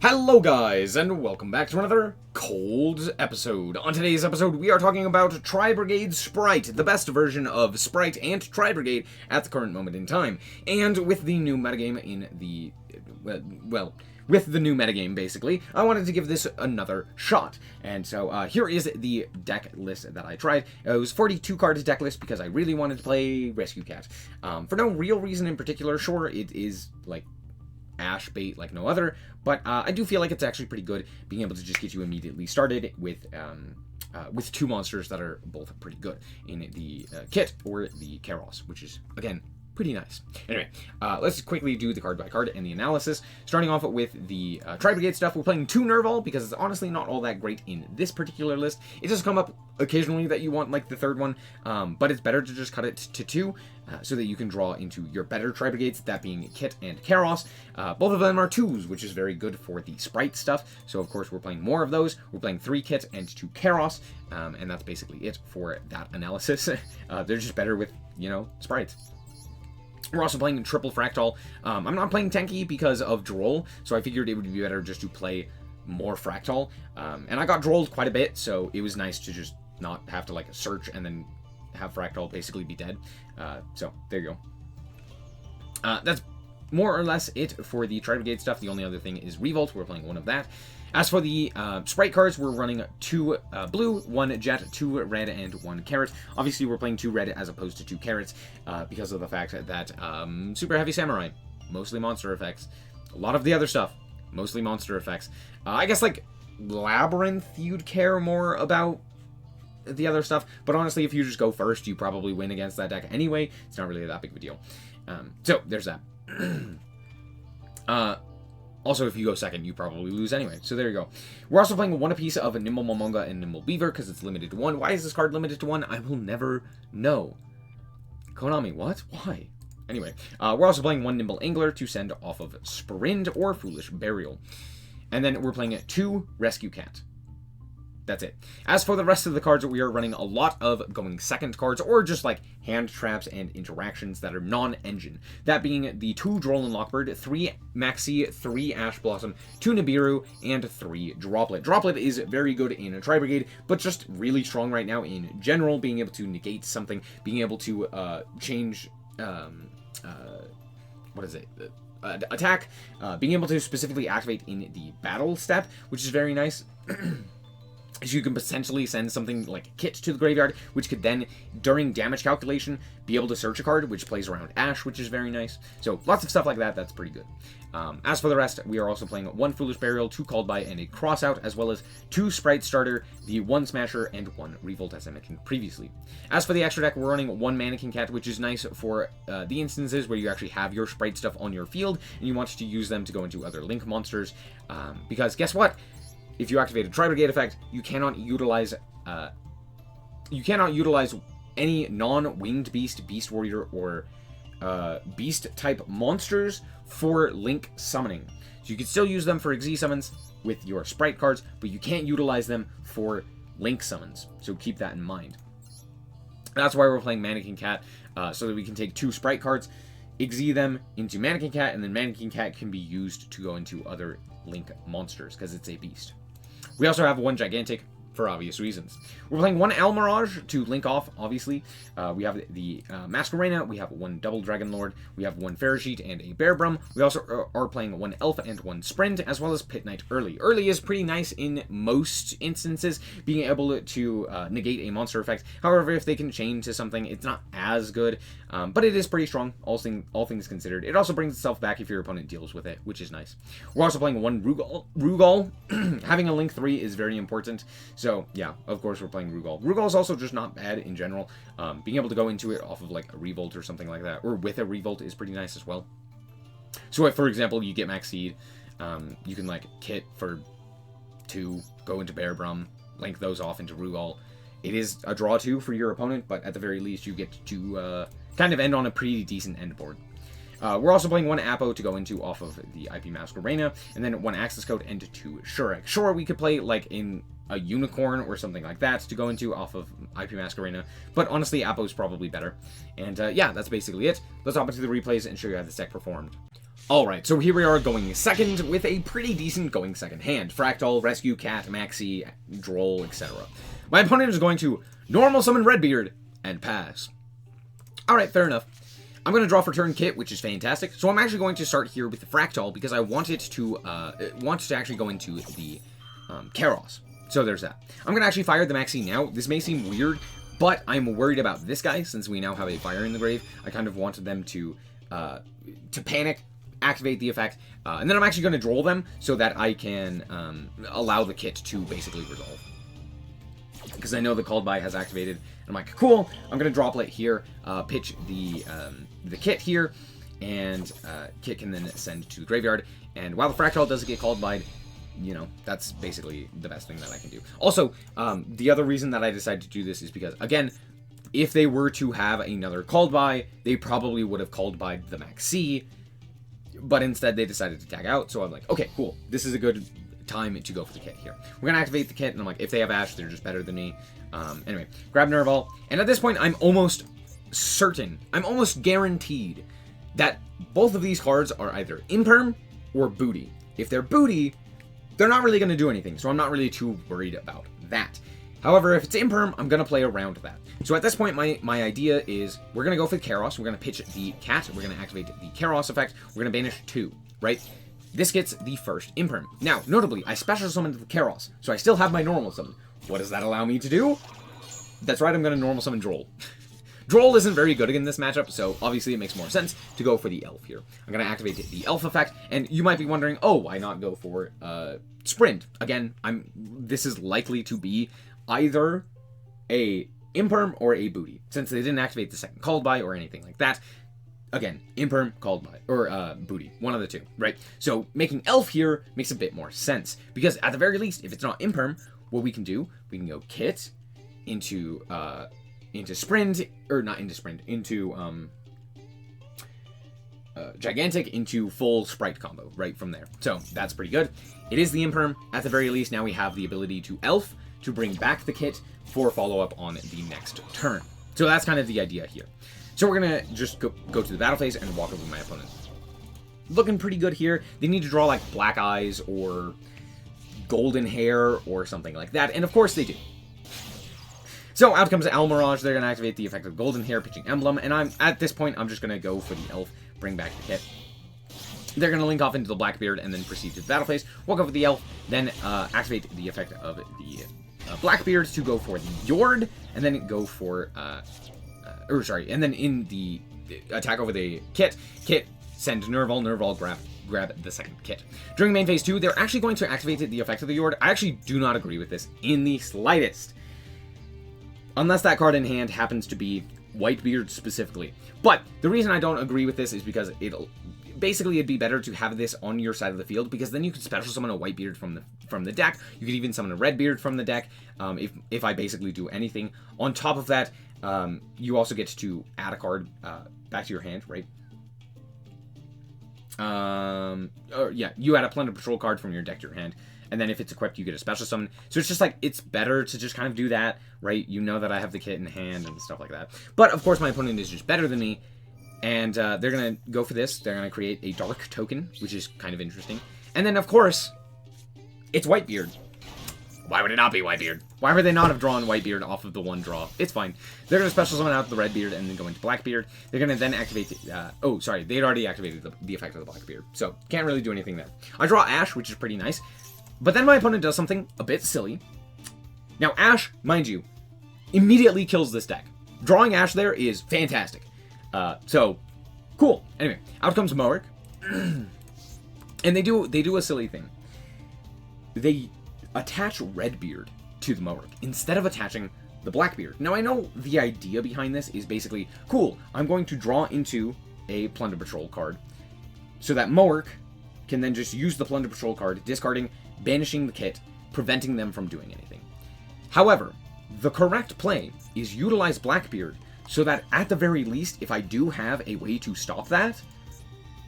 Hello guys, and welcome back to another cold episode. On today's episode, we are talking about Tri-Brigade Spright, the best version of Spright and Tri-Brigade at the current moment in time. And with the new metagame in the... with the new metagame, basically, I wanted to give this another shot. And so here is the deck list that I tried. It was 42 card deck list because I really wanted to play Rescue Cat. For no real reason in particular. Sure, it is, like, Ash bait like no other, but I do feel like it's actually pretty good being able to just get you immediately started with two monsters that are both pretty good in the kit or the Karos, which is, again, pretty nice. Anyway, let's quickly do the card by card and the analysis. Starting off with the Tri-Brigade stuff, we're playing 2 Nerval because it's honestly not all that great in this particular list. It does come up occasionally that you want like the third one, but it's better to just cut it to 2 so that you can draw into your better Tri-Brigades, that being Kit and Karos. Both of them are 2s, which is very good for the Spright stuff. So of course we're playing more of those. We're playing 3 Kit and 2 Karos, and that's basically it for that analysis. They're just better with, you know, Sprites. We're also playing Triple Fractal. I'm not playing Tenki because of Droll, so I figured it would be better just to play more Fractal. And I got Drolled quite a bit, so it was nice to just not have to like search and then have Fractal basically be dead. So there you go. That's more or less it for the Tri-Brigade stuff. The only other thing is Revolt. We're playing one of that. As for the Spright cards, we're running 2 blue, 1 jet, 2 red, and 1 carrot. Obviously, we're playing 2 red as opposed to 2 carrots because of the fact that Super Heavy Samurai, mostly monster effects. A lot of the other stuff, mostly monster effects. I guess, like, Labyrinth, you'd care more about the other stuff. But honestly, if you just go first, you probably win against that deck anyway. It's not really that big of a deal. So, there's that. Also, if you go second, you probably lose anyway. So there you go. We're also playing 1 apiece of a Nimble Momonga and Nimble Beaver because it's limited to 1. Why is this card limited to 1? I will never know. Konami, what? Why? Anyway, we're also playing 1 Nimble Angler to send off of Sprint or Foolish Burial. And then we're playing 2 Rescue Cat. That's it. As for the rest of the cards, we are running a lot of going second cards, or just like hand traps and interactions that are non-engine. That being the 2 Droll and Lockbird, 3 Maxi, 3 Ash Blossom, 2 Nibiru, and 3 Droplet. Droplet is very good in a Tri-Brigade, but just really strong right now in general, being able to negate something, being able to change, attack, being able to specifically activate in the battle step, which is very nice. So you can potentially send something like Kit to the graveyard, which could then, during damage calculation, be able to search a card, which plays around Ash, which is very nice. So lots of stuff like that, that's pretty good. As for the rest, we are also playing 1 Foolish Burial, 2 Called By, and a Crossout, as well as 2 Spright Starter, the 1 Smasher, and 1 Revolt, as I mentioned previously. As for the extra deck, we're running 1 Mannequin Cat, which is nice for the instances where you actually have your Spright stuff on your field, and you want to use them to go into other Link monsters, because guess what? If you activate a Tri-Brigade effect, you cannot utilize any non-winged beast, beast warrior, or beast-type monsters for Link summoning. So you can still use them for Xyz summons with your Spright cards, but you can't utilize them for Link summons. So keep that in mind. That's why we're playing Mannequin Cat, so that we can take 2 Spright cards, Xyz them into Mannequin Cat, and then Mannequin Cat can be used to go into other Link monsters, because it's a beast. We also have 1 Gigantic, for obvious reasons. We're playing 1 Almirage to link off, obviously. We have the Masquerena, we have 1 Double Dragon Lord, we have 1 Ferrasheet and a Bearbrum. We also are playing 1 Elf and 1 Sprint, as well as Pit Knight early. Early is pretty nice in most instances, being able to negate a monster effect. However, if they can chain to something, it's not as good, but it is pretty strong, all things considered. It also brings itself back if your opponent deals with it, which is nice. We're also playing 1 Rugal. Having a Link 3 is very important, so yeah, of course we're playing Rugal. Rugal is also just not bad in general. Being able to go into it off of like a Revolt or something like that, or with a Revolt, is pretty nice as well. So if, for example, you get Max Seed, you can like Kit for 2, go into Bearbrum, link those off into Rugal. It is a draw 2 for your opponent, but at the very least you get to kind of end on a pretty decent end board. We're also playing 1 Apo to go into off of the IP Masquerena, and then 1 Axis Coat and 2 Shurek. Sure, we could play like in a Unicorn or something like that to go into off of IP Masquerena, but honestly, Apo's probably better. And yeah, that's basically it. Let's hop into the replays and show you how this deck performed. Alright, so here we are going second with a pretty decent going second hand. Fractal, Rescue, Cat, Maxi, Droll, etc. My opponent is going to normal summon Redbeard and pass. Alright, fair enough. I'm going to draw for turn Kit, which is fantastic. So I'm actually going to start here with the Fractal because I want it to actually go into the Karos. So there's that. I'm going to actually fire the Maxi now. This may seem weird, but I'm worried about this guy since we now have a fire in the grave. I kind of wanted them to panic, activate the effect, and then I'm actually going to Droll them so that I can allow the Kit to basically resolve. Because I know the Called By has activated, and I'm like, cool, I'm going to Droplet here, pitch the Kit here, and Kit can then send to the graveyard, and while the Fractal doesn't get Called By, you know, that's basically the best thing that I can do. Also, the other reason that I decided to do this is because, again, if they were to have another Called By, they probably would have Called By the Maxi, but instead they decided to tag out, so I'm like, okay, cool, this is a good time to go for the Kit here. We're gonna activate the Kit, and I'm like, if they have Ash, they're just better than me. Anyway, grab Nerval, and at this point, I'm almost certain, I'm almost guaranteed that both of these cards are either Imperm or Booty. If they're Booty, they're not really gonna do anything, so I'm not really too worried about that. However, if it's Imperm, I'm gonna play around that. So at this point, my idea is we're gonna go for the Karos, we're gonna pitch the Cat, we're gonna activate the Karos effect, we're gonna banish 2, right? This gets the first Imperm. Now, notably, I special summoned the Karos, so I still have my normal summon. What does that allow me to do? That's right, I'm going to normal summon Droll. Droll isn't very good in this matchup, so obviously it makes more sense to go for the Elf here. I'm going to activate the Elf effect, and you might be wondering, oh, why not go for Sprint? Again, this is likely to be either a Imperm or a Booty, since they didn't activate the second Called By or anything like that. Again, Imperm, Called By, or Booty, one of the two, right? So making Elf here makes a bit more sense, because at the very least, if it's not Imperm, what we can do, we can go Kit into Sprint, or not into Sprint, into Gigantic into full Spright combo, right from there. So that's pretty good. It is the Imperm. At the very least, now we have the ability to Elf to bring back the Kit for follow-up on the next turn. So that's kind of the idea here. So we're going to just go to the battle phase and walk over my opponent. Looking pretty good here. They need to draw like Black Eyes or Golden Hair or something like that. And of course they do. So out comes Almirage. They're going to activate the effect of Golden Hair, pitching Emblem. And at this point, I'm just going to go for the Elf, bring back the Kit. They're going to link off into the Blackbeard and then proceed to the battle phase. Walk over the Elf, then activate the effect of the Blackbeard to go for the Yord, and then go for... and then in the attack over the Kit, send Nerval, grab the second Kit. During main phase 2, they're actually going to activate the effect of the Yord. I actually do not agree with this in the slightest. Unless that card in hand happens to be Whitebeard specifically. But the reason I don't agree with this is because it'd be better to have this on your side of the field, because then you could special summon a Whitebeard from the deck. You could even summon a Redbeard from the deck, if I basically do anything. On top of that, you also get to add a card back to your hand, right? You add a Plunder Patrol card from your deck to your hand, and then if it's equipped, you get a special summon. So it's just like, it's better to just kind of do that, right? You know that I have the Kit in hand and stuff like that. But of course, my opponent is just better than me, and they're going to go for this. They're going to create a Dark token, which is kind of interesting. And then, of course, it's Whitebeard. Why would it not be Whitebeard? Why would they not have drawn Whitebeard off of the one draw? It's fine. They're going to special summon out the Redbeard and then go into Blackbeard. They're going to then activate... they'd already activated the effect of the Blackbeard, so can't really do anything there. I draw Ash, which is pretty nice, but then my opponent does something a bit silly. Now, Ash, mind you, immediately kills this deck. Drawing Ash there is fantastic. So, cool. Anyway, out comes Morik. And they do a silly thing. They attach Redbeard to the Morik instead of attaching the Blackbeard. Now, I know the idea behind this is basically, cool, I'm going to draw into a Plunder Patrol card so that Morik can then just use the Plunder Patrol card, discarding, banishing the Kit, preventing them from doing anything. However, the correct play is utilize Blackbeard so that at the very least, if I do have a way to stop that,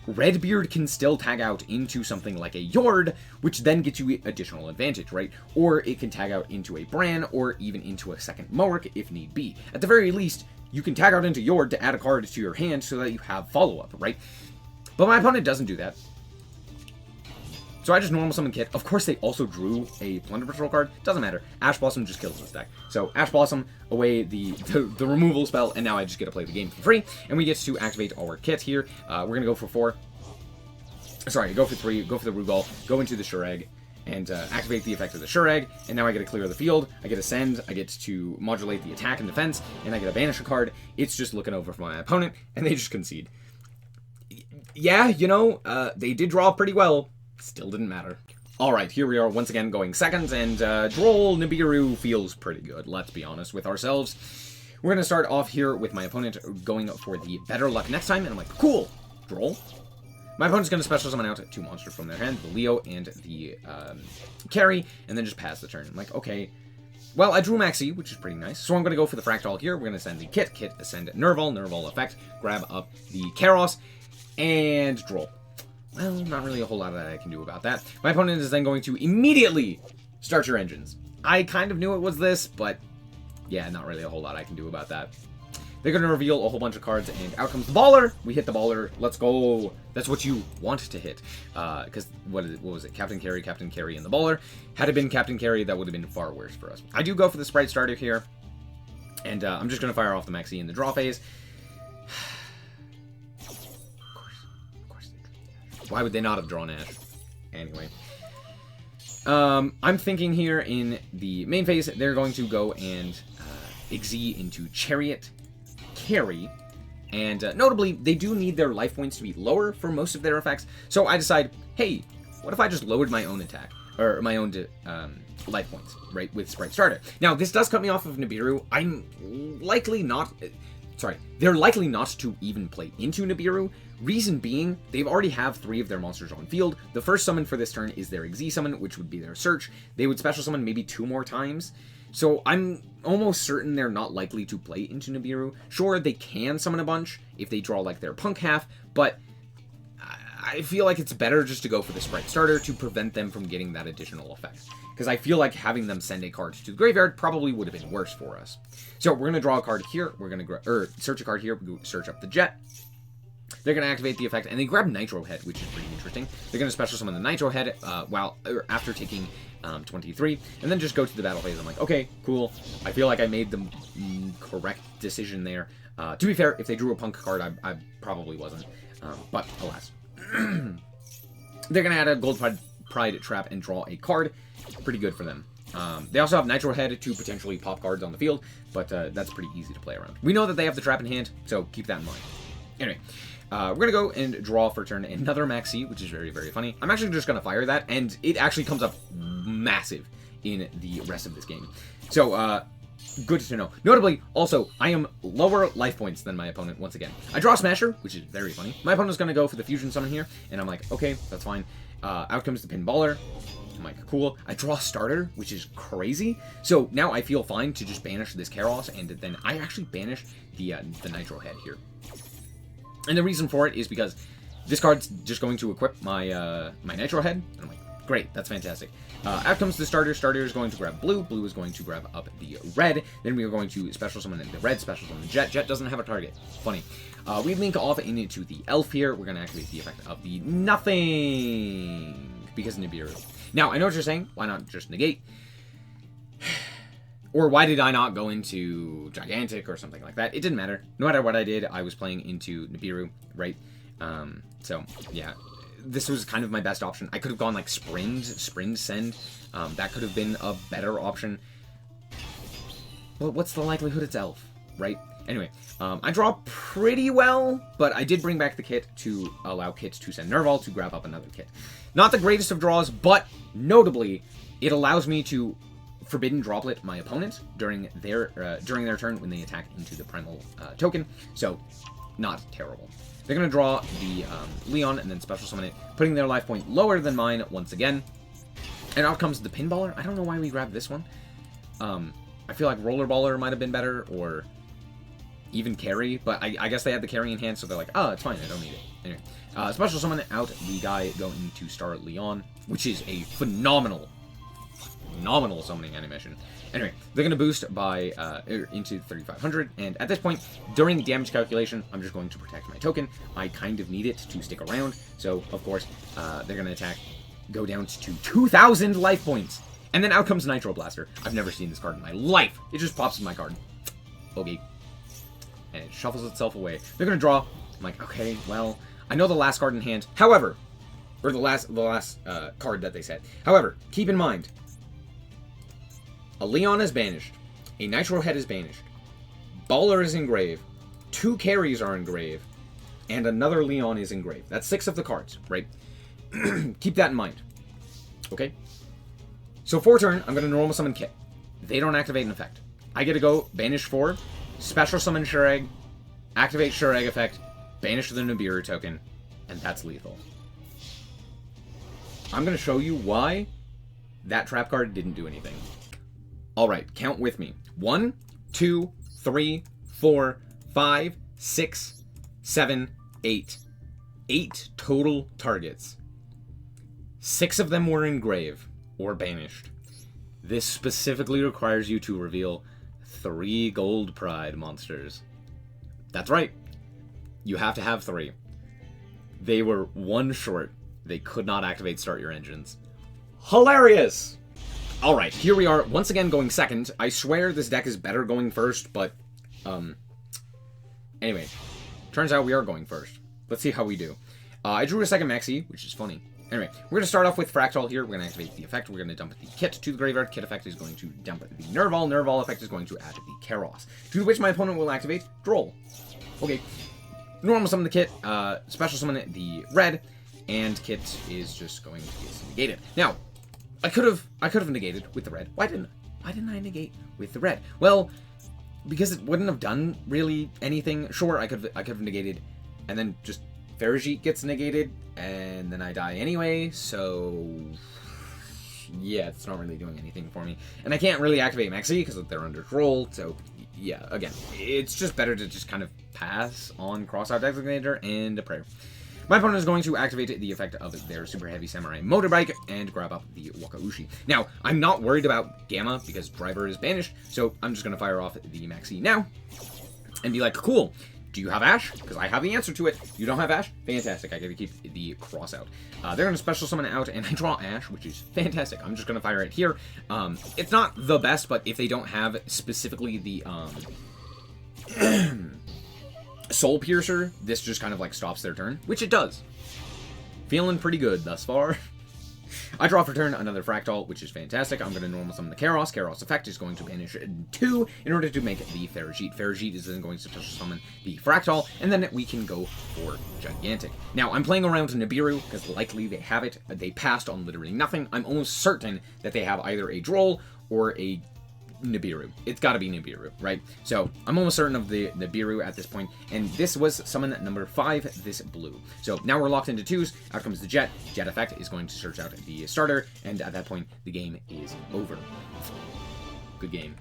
Redbeard can still tag out into something like a Yord, which then gets you additional advantage, right? Or it can tag out into a Bran, or even into a second Morik if need be. At the very least, you can tag out into Yord to add a card to your hand so that you have follow-up, right? But my opponent doesn't do that. So I just normal summon Kit. Of course, they also drew a Plunder Patrol card. Doesn't matter. Ash Blossom just kills this deck. So Ash Blossom, away the removal spell, and now I just get to play the game for free. And we get to activate our Kit here. We're going to go for 4. Sorry, go for 3, go for the Rugal, go into the Sure Egg, and activate the effect of the Sure Egg. And now I get to clear the field. I get to send, I get to modulate the attack and defense, and I get to banish a card. It's just looking over for my opponent, and they just concede. Yeah, you know, they did draw pretty well. Still didn't matter. Alright, here we are once again going second, and Droll Nibiru feels pretty good, let's be honest with ourselves. We're going to start off here with my opponent going for the better luck next time, and I'm like, cool, Droll. My opponent's going to special summon out 2 monsters from their hand, the Leo and the Carry, and then just pass the turn. I'm like, okay. Well, I drew Maxi, which is pretty nice, so I'm going to go for the Fractal here. We're going to send the Kit, send Nerval effect, grab up the Karos, and Droll. Well, not really a whole lot that I can do about that. My opponent is then going to immediately start your engines. I kind of knew it was this, but yeah, not really a whole lot I can do about that. They're going to reveal a whole bunch of cards, and out comes the Baller. We hit the Baller. Let's go. That's what you want to hit. Because, what was it? Captain Carry, and the Baller. Had it been Captain Carry, that would have been far worse for us. I do go for the Spright starter here, and I'm just going to fire off the Maxi in the draw phase. Why would they not have drawn Ash? Anyway. I'm thinking here in the main phase, they're going to go and Exee into Chariot, Carry, and notably, they do need their life points to be lower for most of their effects, so I decide, hey, what if I just lowered my own attack, or my own life points, right, with Spright Starter. Now, this does cut me off of Nibiru. I'm likely not... Sorry, they're likely not to even play into Nibiru. Reason being, they've already have 3 of their monsters on field. The first summon for this turn is their Exee summon, which would be their Search. They would special summon maybe 2 more times. So I'm almost certain they're not likely to play into Nibiru. Sure, they can summon a bunch if they draw like their Punk half, but I feel like it's better just to go for the Spright Starter to prevent them from getting that additional effect. Because I feel like having them send a card to the graveyard probably would have been worse for us. So we're going to draw a card here. We're going to search a card here. We search up the Jet. They're going to activate the effect, and they grab Nitro Head, which is pretty interesting. They're going to special summon the Nitro Head after taking 23, and then just go to the battle phase. I'm like, okay, cool. I feel like I made the correct decision there. To be fair, if they drew a Punk card, I probably wasn't. But alas. They're going to add a Gold Pride Trap and draw a card. Pretty good for them. They also have Nitro Head to potentially pop cards on the field, but that's pretty easy to play around. We know that they have the trap in hand, so keep that in mind. Anyway, we're going to go and draw for turn another Maxi, which is very, very funny. I'm actually just going to fire that, and it actually comes up massive in the rest of this game. So, good to know. Notably, also, I am lower life points than my opponent once again. I draw Smasher, which is very funny. My opponent's going to go for the Fusion Summon here, and I'm like, okay, that's fine. Out comes the Pinballer. I'm like, cool. I draw Starter, which is crazy. So now I feel fine to just banish this Karos, and then I actually banish the Nitro Head here. And the reason for it is because this card's just going to equip my my Nitro Head, and I'm like, great, that's fantastic. Out comes the Starter. Starter is going to grab Blue. Blue is going to grab up the Red. Then we are going to special summon the Red, special summon the Jet. Jet doesn't have a target. Funny. We link off into the Elf here. We're going to activate the effect of the Nothing, because Nibiru. Now, I know what you're saying. Why not just negate? Or why did I not go into Gigantic or something like that? It didn't matter. No matter what I did, I was playing into Nibiru, right? So, yeah. This was kind of my best option. I could have gone like Sprint Send. That could have been a better option. Well, what's the likelihood it's Elf, right? Anyway, I draw pretty well, but I did bring back the Kit to allow Kit to send Nerval to grab up another Kit. Not the greatest of draws, but notably, it allows me to Forbidden Droplet my opponent during their turn when they attack into the Primal token, so not terrible. They're going to draw the Leon and then special summon it, putting their life point lower than mine once again. And out comes the Pinballer. I don't know why we grabbed this one. I feel like Rollerballer might have been better, or even Carry, but I guess they had the Carry in hand, so they're like, oh, it's fine, I don't need it. Anyway, special summon out the guy going to Star Leon, which is a phenomenal phenomenal summoning animation. Anyway, they're going to boost by into 3,500, and at this point, during damage calculation, I'm just going to protect my token. I kind of need it to stick around, so of course, they're going to attack, go down to 2,000 life points. And then out comes Nitro Blaster. I've never seen this card in my life. It just pops in my card. Okay. And it shuffles itself away. They're going to draw. I'm like, okay, well, I know the last card in hand. However, or the last card that they said. However, keep in mind, a Leon is banished. A Nitro Head is banished. Baller is engraved. 2 carries are engraved. And another Leon is engraved. That's 6 of the cards, right? Keep that in mind. Okay? So for turn, I'm going to normal summon Kit. They don't activate an effect. I get to go banish 4, special summon Shureg, activate Shureg effect, banish the Nibiru token, and that's lethal. I'm going to show you why that trap card didn't do anything. Alright, count with me. 1, 2, 3, 4, 5, 6, 7, 8. 8 total targets. 6 of them were engraved or banished. This specifically requires you to reveal 3 Gold Pride monsters. That's right. You have to have 3. They were 1 short. They could not activate Start Your Engines. Hilarious! Alright, here we are, once again going second. I swear this deck is better going first, but, anyway. Turns out we are going first. Let's see how we do. I drew a second Maxi, which is funny. Anyway, we're going to start off with Fractal here. We're going to activate the effect. We're going to dump the Kit to the graveyard. Kit effect is going to dump the Nerval. Nerval effect is going to add the Karos. To which my opponent will activate Droll. Okay. Normal summon the Kit. Special summon the red. And Kit is just going to get negated. Now, I could have negated with the red. Why didn't I negate with the red? Well, because it wouldn't have done really anything. Sure, I could have negated, and then just Ferrigite gets negated, and then I die anyway, so yeah, it's not really doing anything for me. And I can't really activate Maxi because they're under Troll, so yeah, again, it's just better to just kind of pass on Crossout Designator and a Prayer. My opponent is going to activate the effect of their Super Heavy Samurai Motorbike and grab up the Wakaushi. Now, I'm not worried about Gamma because Driver is banished, so I'm just going to fire off the Maxi now and be like, cool. Do you have Ash? Because I have the answer to it. You don't have Ash? Fantastic. I get to keep the cross out. They're going to special summon it out, and I draw Ash, which is fantastic. I'm just going to fire it here. It's not the best, but if they don't have specifically the Soul Piercer, this just kind of like stops their turn, which it does. Feeling pretty good thus far. I draw for turn another Fractal, which is fantastic. I'm going to normal summon the Karos. Karos effect is going to banish 2 in order to make the Ferrigite. Ferrigite is then going to special summon the Fractal, and then we can go for Gigantic. Now, I'm playing around to Nibiru, because likely they have it. They passed on literally nothing. I'm almost certain that they have either a Droll or a Nibiru. It's got to be Nibiru, right? So I'm almost certain of the Nibiru at this point, and this was summon number 5, this blue. So now we're locked into 2s. Out comes the Jet. Jet effect is going to search out the starter, and at that point, the game is over. Good game.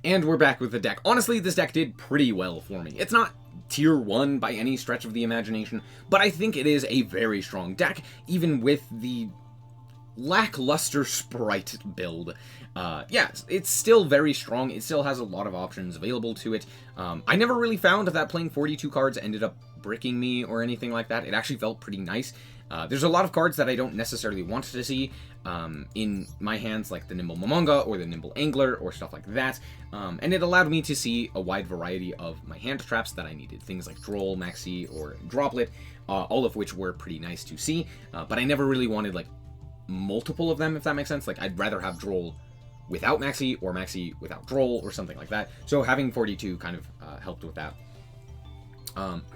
And we're back with the deck. Honestly, this deck did pretty well for me. It's not tier 1 by any stretch of the imagination, but I think it is a very strong deck, even with the lackluster Spright build. Yeah, it's still very strong. It still has a lot of options available to it. I never really found that playing 42 cards ended up bricking me or anything like that. It actually felt pretty nice. There's a lot of cards that I don't necessarily want to see in my hands, like the Nimble Momonga or the Nimble Angler or stuff like that. And it allowed me to see a wide variety of my hand traps that I needed. Things like Droll, Maxi, or Droplet, all of which were pretty nice to see. But I never really wanted, like, multiple of them, if that makes sense. Like, I'd rather have Droll without Maxi or Maxi without Droll or something like that. So having 42 kind of helped with that.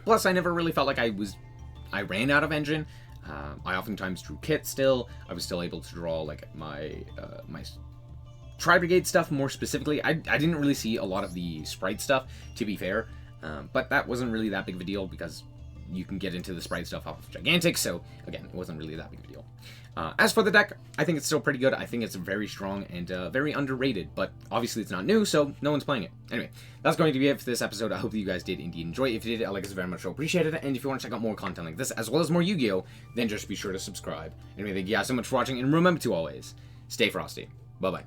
Plus, I never really felt like I ran out of engine. I oftentimes drew Kit still. I was still able to draw like my Tri-Brigade stuff more specifically. I didn't really see a lot of the Spright stuff, to be fair. But that wasn't really that big of a deal because you can get into the Spright stuff off of Gigantic, so again, it wasn't really that big of a deal. As for the deck, I think it's still pretty good. I think it's very strong and very underrated, but obviously it's not new, so no one's playing it. Anyway, that's going to be it for this episode. I hope that you guys did indeed enjoy it. If you did, I like this very much, so appreciate it. And if you want to check out more content like this, as well as more Yu-Gi-Oh!, then just be sure to subscribe. Anyway, thank you guys so much for watching, and remember to always stay frosty. Bye-bye.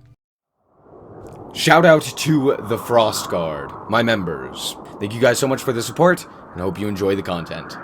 Shout out to the Frost Guard, my members. Thank you guys so much for the support, and I hope you enjoy the content.